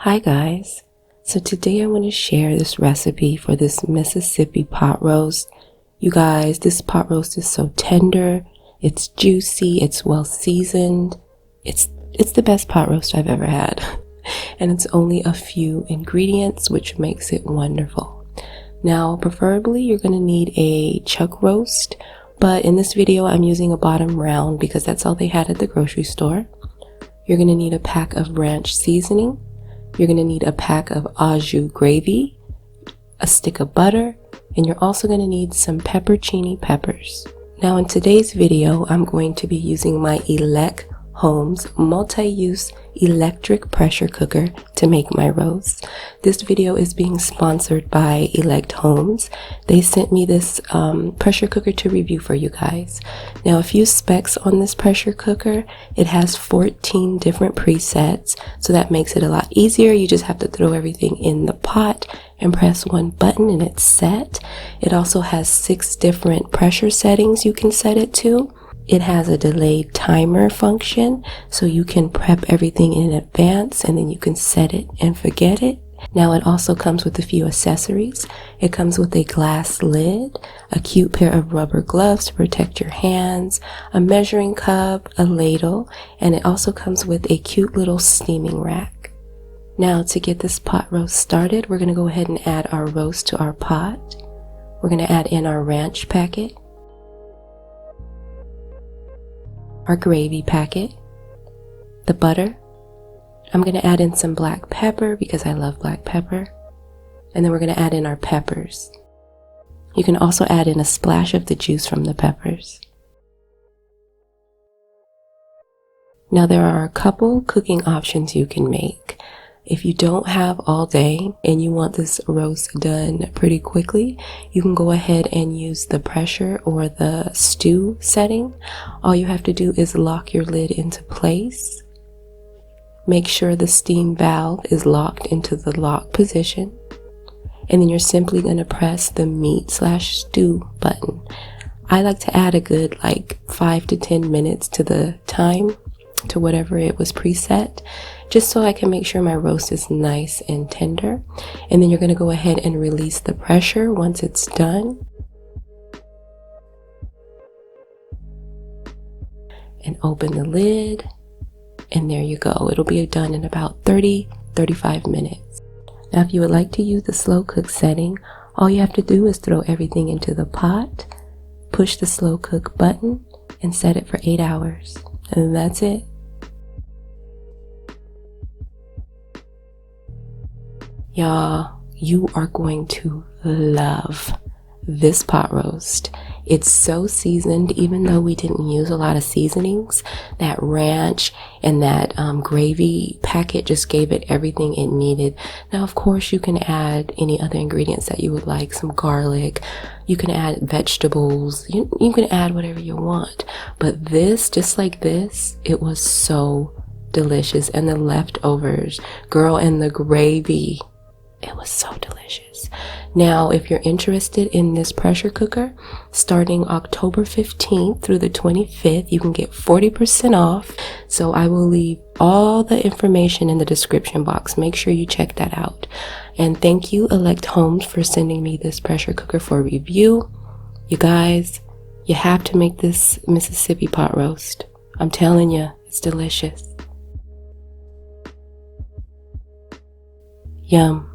Hi guys, so today I want to share this recipe for this Mississippi pot roast. You guys, this pot roast is so tender, it's juicy, it's well seasoned. It's the best pot roast I've ever had. And it's only a few ingredients, which makes it wonderful. Now, preferably you're going to need a chuck roast, but in this video I'm using a bottom round because that's all they had at the grocery store. You're going to need a pack of ranch seasoning. You're going to need a pack of au jus gravy, a stick of butter, and you're also going to need some pepperoncini peppers. Now in today's video, I'm going to be using my Elechomes multi-use electric pressure cooker to make my roast. This video is being sponsored by Elechomes. They sent me this pressure cooker to review for you guys. Now a few specs on this pressure cooker. It has 14 different presets, so that makes it a lot easier. You just have to throw everything in the pot and press one button and it's set. It also has 6 different pressure settings you can set it to. It has a delayed timer function, so you can prep everything in advance and then you can set it and forget it. Now it also comes with a few accessories. It comes with a glass lid, a cute pair of rubber gloves to protect your hands, a measuring cup, a ladle, and it also comes with a cute little steaming rack. Now to get this pot roast started, we're going to go ahead and add our roast to our pot. We're going to add in our ranch packet, our gravy packet, the butter. I'm going to add in some black pepper because I love black pepper. And then we're going to add in our peppers. You can also add in a splash of the juice from the peppers. Now there are a couple cooking options you can make. If you don't have all day and you want this roast done pretty quickly, you can go ahead and use the pressure or the stew setting. All you have to do is lock your lid into place. Make sure the steam valve is locked into the lock position. And then you're simply going to press the meat/stew button. I like to add a good 5 to 10 minutes to the time, to whatever it was preset, just so I can make sure my roast is nice and tender. And then you're going to go ahead and release the pressure once it's done. And open the lid. And there you go. It'll be done in about 30-35 minutes. Now if you would like to use the slow cook setting, all you have to do is throw everything into the pot, push the slow cook button, and set it for 8 hours. And that's it. Y'all, you are going to love this pot roast. It's so seasoned, even though we didn't use a lot of seasonings. That ranch and that gravy packet just gave it everything it needed. Now, of course, you can add any other ingredients that you would like, some garlic. You can add vegetables. You can add whatever you want. But this, just like this, it was so delicious. And the leftovers, girl, and the gravy, it was so delicious. Now, if you're interested in this pressure cooker, starting October 15th through the 25th, you can get 40% off. So I will leave all the information in the description box. Make sure you check that out. And thank you, Elechomes, for sending me this pressure cooker for review. You guys, you have to make this Mississippi pot roast. I'm telling you, it's delicious. Yum.